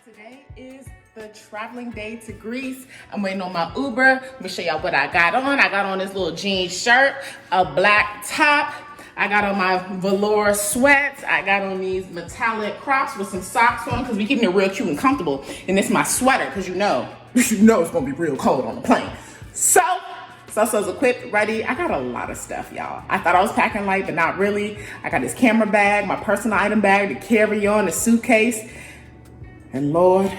Today is the traveling day to Greece. I'm waiting on my Uber. Let me show y'all what I got on. I got on this little jean shirt, a black top. I got on my velour sweats. I got on these metallic Crocs with some socks on because we keeping it real cute and comfortable. And it's my sweater because you know it's gonna be real cold on the plane. Soso's equipped, ready. I got a lot of stuff, y'all. I thought I was packing light, but not really. I got this camera bag, my personal item bag, the carry-on, the suitcase. And Lord,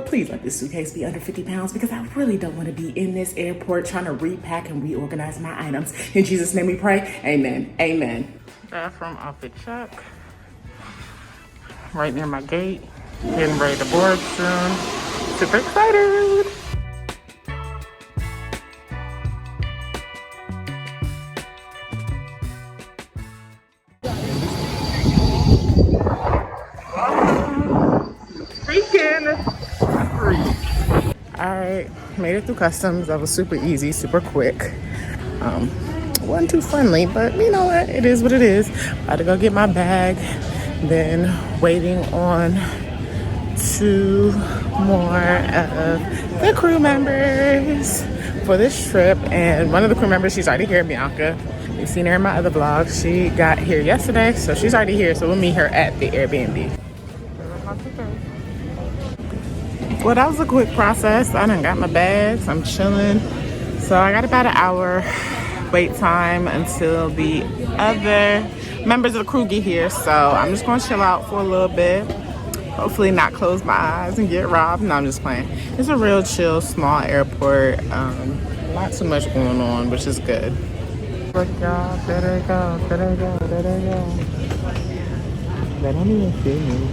please let this suitcase be under 50 pounds because I really don't want to be in this airport trying to repack and reorganize my items. In Jesus' name we pray, amen, amen. Bathroom outfit check. Right near my gate. Getting ready to board soon. Super excited. Alright, made it through customs. That was super easy, super quick. Wasn't too friendly, but you know what? It is what it is. About to go get my bag. Then waiting on 2 more of the crew members for this trip. And one of the crew members, she's already here, Bianca. You've seen her in my other vlog. She got here yesterday, so she's already here. So we'll meet her at the Airbnb. Well, that was a quick process. I done got my bags. I'm chilling. So I got about an hour wait time until the other members of the crew get here. So I'm just gonna chill out for a little bit. Hopefully not close my eyes and get robbed. No, I'm just playing. It's a real chill, small airport. Not too much going on, which is good. Look, y'all. There they go. There they go. There they go. They don't even see me.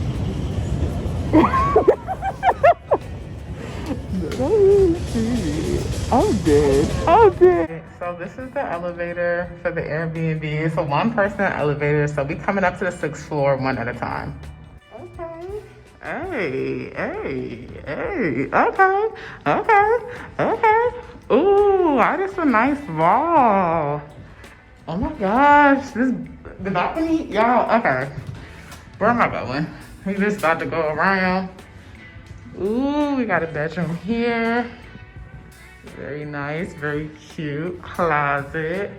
I'm dead. So this is the elevator for the Airbnb. It's a 1-person elevator, so we coming up to the 6th floor one at a time. Okay. Hey. Okay. Ooh, that is a nice wall. Oh my gosh, the balcony, y'all. Okay. Where am I going? We just about to go around. Ooh, we got a bedroom here. Very nice, very cute. Closet.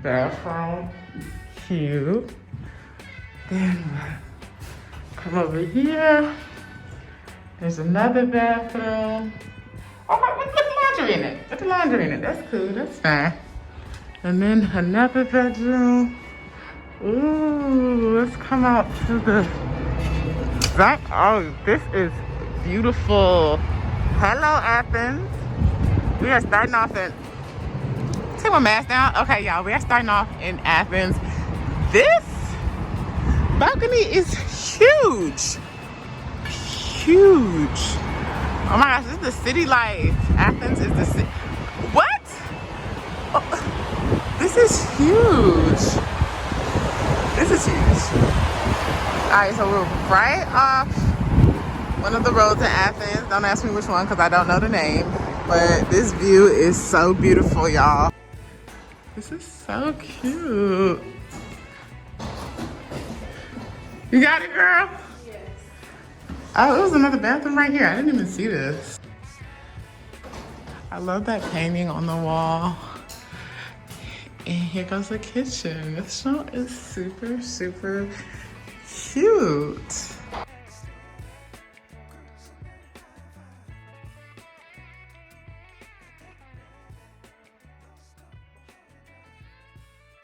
Bathroom. Cute. Then come over here. There's another bathroom. Oh, put the laundry in it. Put the laundry in it. That's cool, that's fine. And then another bedroom. Ooh, let's come out to the back. Oh, this is beautiful. Hello, Athens. We are starting off in, take my mask down. Okay, y'all, we are starting off in Athens. This balcony is huge. Huge. Oh my gosh, this is the city life. Athens is the city. What? Oh, this is huge. This is huge. All right, so we're right off one of the roads in Athens. Don't ask me which one because I don't know the name. But this view is so beautiful, y'all. This is so cute. You got it, girl? Yes. Oh, there was another bathroom right here. I didn't even see this. I love that painting on the wall. And here goes the kitchen. This show is super, super cute.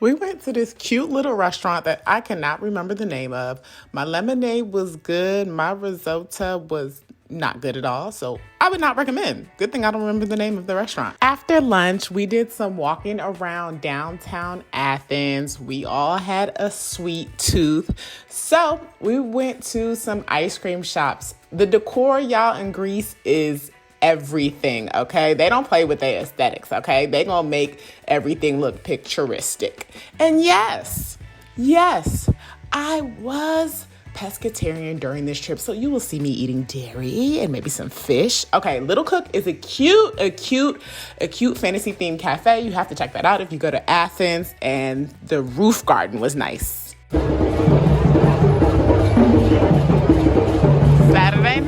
We went to this cute little restaurant that I cannot remember the name of. My lemonade was good. My risotto was not good at all. So I would not recommend. Good thing I don't remember the name of the restaurant. After lunch, we did some walking around downtown Athens. We all had a sweet tooth. So we went to some ice cream shops. The decor, y'all, in Greece is everything, okay? They don't play with their aesthetics, okay? They gonna make everything look picturesque. And yes, I was pescatarian during this trip, so you will see me eating dairy and maybe some fish. Okay, Little Cook is a cute fantasy themed cafe. You have to check that out if you go to Athens, and the roof garden was nice. Saturday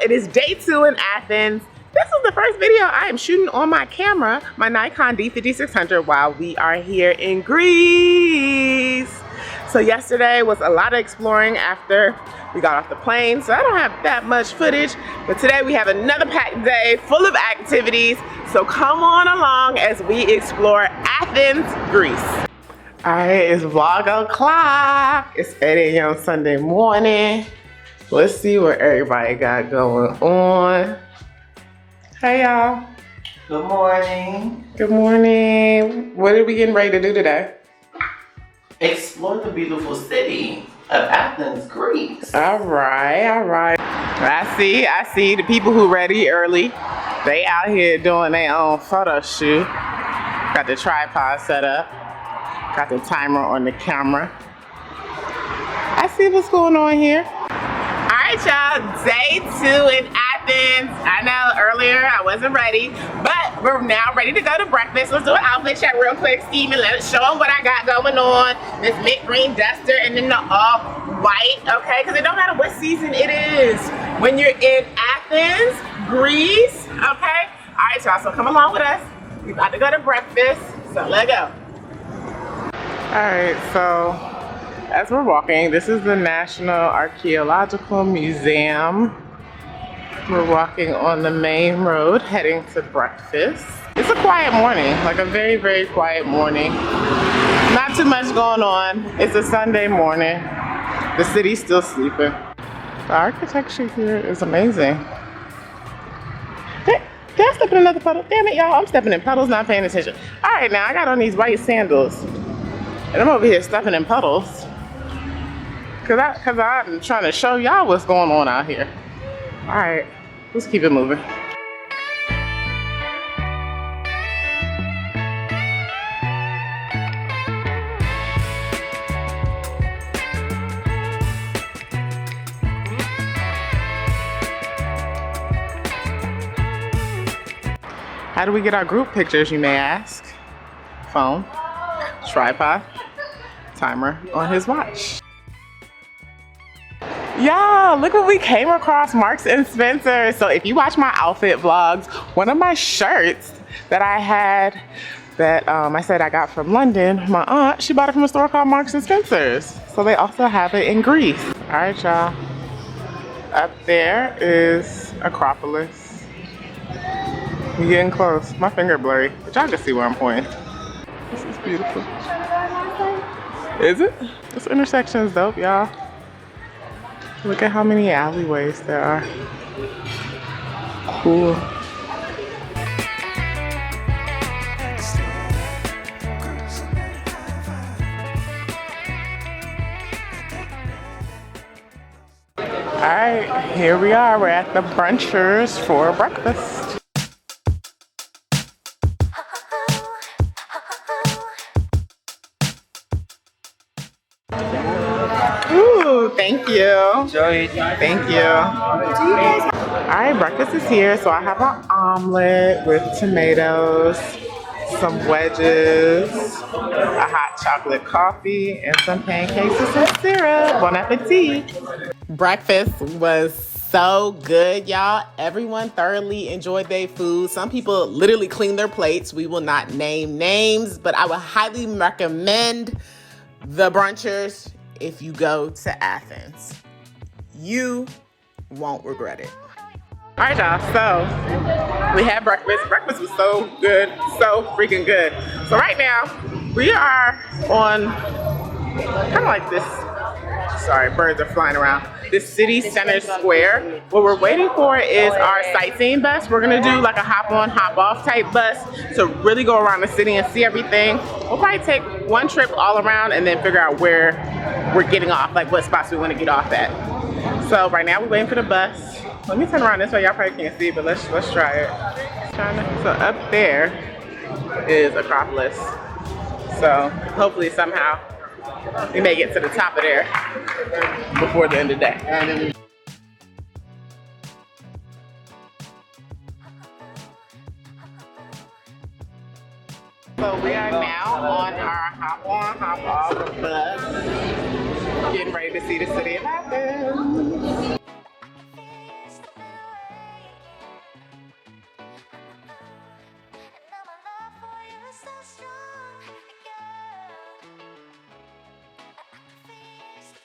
it is day 2 in Athens. This is the first video I am shooting on my camera, my Nikon D5600, while we are here in Greece. So yesterday was a lot of exploring after we got off the plane, so I don't have that much footage, but today we have another packed day full of activities, so come on along as we explore Athens, Greece. All right, it's vlog o'clock. It's 8 a.m. Sunday morning. Let's see what everybody got going on. Hey y'all. Good morning. Good morning. What are we getting ready to do today? Explore the beautiful city of Athens, Greece. All right. I see the people who ready early. They out here doing their own photo shoot. Got the tripod set up. Got the timer on the camera. I see what's going on here. All right, y'all, day 2 in Athens. I know earlier I wasn't ready, but we're now ready to go to breakfast. Let's do an outfit check real quick, Steven. Let's show them what I got going on. This mint green duster and then the all-white, okay? Because it don't matter what season it is. When you're in Athens, Greece, okay? All right, y'all, so come along with us. We about to go to breakfast, so let's go. All right, so as we're walking, this is the National Archaeological Museum. We're walking on the main road heading to breakfast. It's a quiet morning, like a very, very quiet morning. Not too much going on. It's a Sunday morning. The city's still sleeping. The architecture here is amazing. Did I step in another puddle? Damn it, y'all, I'm stepping in puddles, not paying attention. All right, now I got on these white sandals. And I'm over here stepping in puddles. Cause I'm trying to show y'all what's going on out here. All right, let's keep it moving. How do we get our group pictures, you may ask? Phone, tripod, timer on his watch. Y'all, look what we came across, Marks and Spencer. So if you watch my outfit vlogs, one of my shirts that I had that I said I got from London, my aunt, she bought it from a store called Marks and Spencer's. So they also have it in Greece. All right, y'all. Up there is Acropolis. We're getting close. My finger blurry, but y'all can see where I'm pointing. This is beautiful. Is it? This intersection is dope, y'all. Look at how many alleyways there are. Cool. All right, here we are. We're at the Brunchers for breakfast. Ooh, thank you. Enjoy. Thank you. All right, breakfast is here. So I have an omelet with tomatoes, some wedges, a hot chocolate coffee, and some pancakes with some syrup. Bon appetit. Breakfast was so good, y'all. Everyone thoroughly enjoyed their food. Some people literally cleaned their plates. We will not name names, but I would highly recommend the Brunchers if you go to Athens. You won't regret it. All right, y'all, so we had breakfast. Breakfast was so good, so freaking good. So right now, we are on kind of like this, sorry, birds are flying around, this city center square. What we're waiting for is our sightseeing bus. We're gonna do like a hop on, hop off type bus to really go around the city and see everything. We'll probably take one trip all around and then figure out where we're getting off, like what spots we wanna get off at. So right now we're waiting for the bus. Let me turn around this way, y'all probably can't see, but let's try it. So up there is Acropolis. So hopefully somehow we may get to the top of there before the end of the day. So we are now on our hop on, hop off bus, getting ready to see the city of Athens.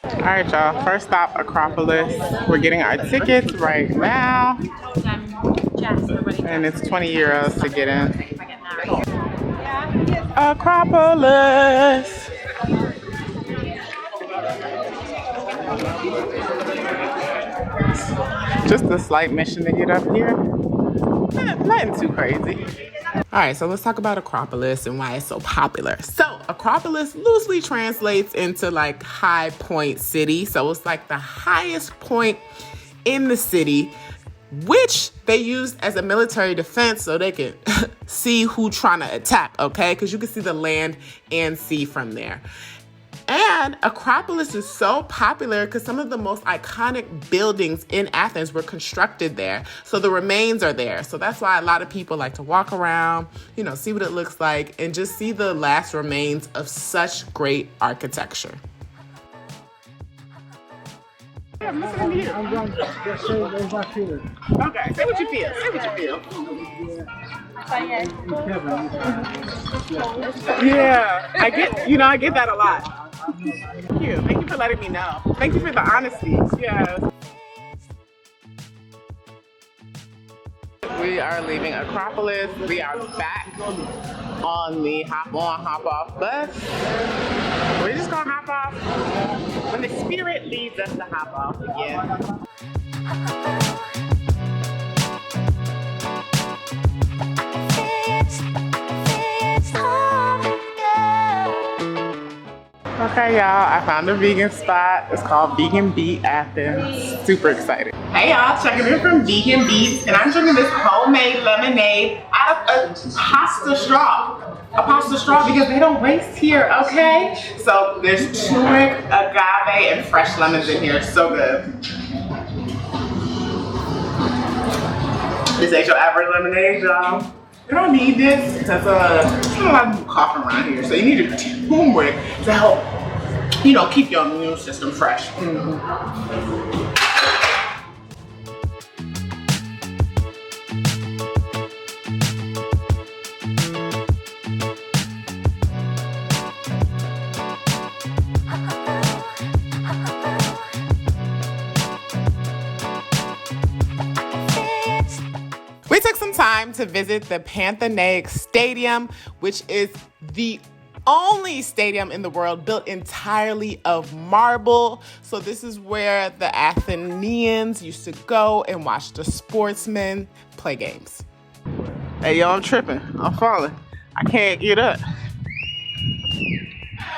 All right, y'all. First stop, Acropolis. We're getting our tickets right now. And it's 20 euros to get in. Acropolis. Just a slight mission to get up here. Nothing too crazy. All right, so let's talk about Acropolis and why it's so popular. So Acropolis loosely translates into like high point city. So it's like the highest point in the city, which they used as a military defense so they can see who trying to attack, okay? Because you can see the land and sea from there. And Acropolis is so popular because some of the most iconic buildings in Athens were constructed there. So the remains are there. So that's why a lot of people like to walk around, you know, see what it looks like and just see the last remains of such great architecture. I'm listening to you. I'm going to just say my feeling. Okay, say what you feel. Say what you feel. Yeah, I get that a lot. Thank you. Thank you for letting me know. Thank you for the honesty. Yes. We are leaving Acropolis. We are back on the hop on, hop off bus. We're just gonna hop off when the spirit leads us to hop off again. Okay, y'all, I found a vegan spot. It's called Vegan Beat Athens. Super excited. Hey, y'all, checking in from Vegan Beats, and I'm drinking this homemade lemonade out of a pasta straw. A pasta straw because they don't waste here, okay? So there's turmeric, agave, and fresh lemons in here. So good. This ain't your average lemonade, y'all. You don't need this because there's a lot of people coughing around here. So you need your turmeric to help, you know, keep your immune system fresh. We took some time to visit the Pantheon Stadium, which is the only stadium in the world built entirely of marble. So this is where the Athenians used to go and watch the sportsmen play games. Hey, yo, I'm tripping. I'm falling. I can't get up.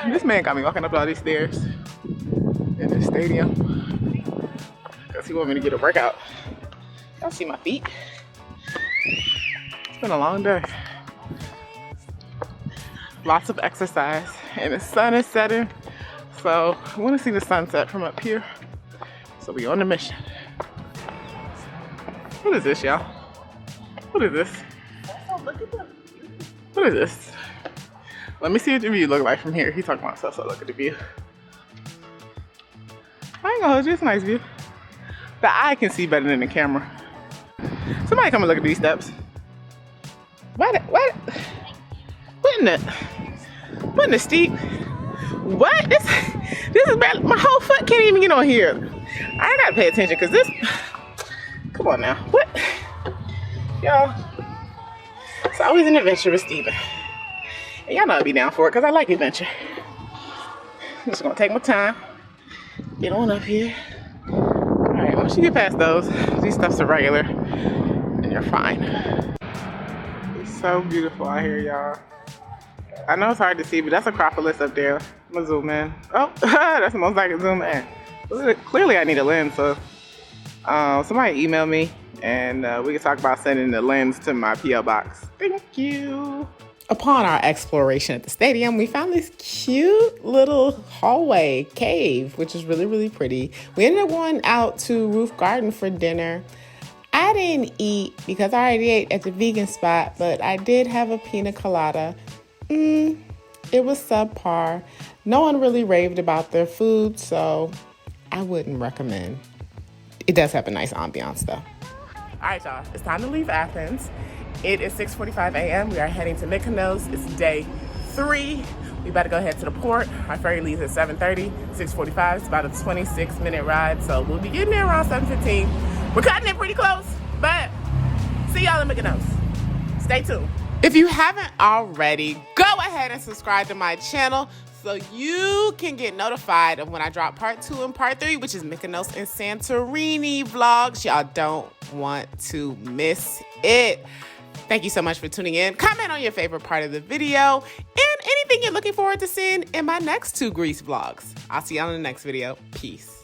This man got me walking up all these stairs in the stadium because he wanted me to get a workout. Y'all see my feet? It's been a long day. Lots of exercise, and the sun is setting, so I want to see the sunset from up here. So we on a mission. What is this, y'all? What is this? What is this? Let me see what the view look like from here. He's talking about Soso. Look at the view. I ain't gonna hold you. It's a nice view. The eye can see better than the camera. Somebody come and look at these steps. What in the steep? What? This is bad. My whole foot can't even get on here. I gotta pay attention because this, come on now. What? Y'all, it's always an adventure with Steven. And y'all know I'd be down for it because I like adventure. I'm just gonna take my time, get on up here. All right, once you get past those, these stuffs are regular and you're fine. It's so beautiful out here, y'all. I know it's hard to see, but that's Acropolis up there. I'm gonna zoom in. Oh, that's the most I can zoom in. Clearly I need a lens, so somebody email me and we can talk about sending the lens to my P.O. box. Thank you. Upon our exploration at the stadium, we found this cute little hallway cave, which is really, really pretty. We ended up going out to Roof Garden for dinner. I didn't eat because I already ate at the vegan spot, but I did have a pina colada. It was subpar. No one really raved about their food, so I wouldn't recommend. It does have a nice ambiance, though. All right, y'all. It's time to leave Athens. It is 6:45 a.m. We are heading to Mykonos. It's day 3. We about to go head to the port. Our ferry leaves at 7:30, 6:45. It's about a 26-minute ride, so we'll be getting there around 7:15. We're cutting it pretty close, but see y'all in Mykonos. Stay tuned. If you haven't already, go ahead and subscribe to my channel so you can get notified of when I drop part 2 and part 3, which is Mykonos and Santorini vlogs. Y'all don't want to miss it. Thank you so much for tuning in. Comment on your favorite part of the video and anything you're looking forward to seeing in my next 2 Greece vlogs. I'll see y'all in the next video. Peace.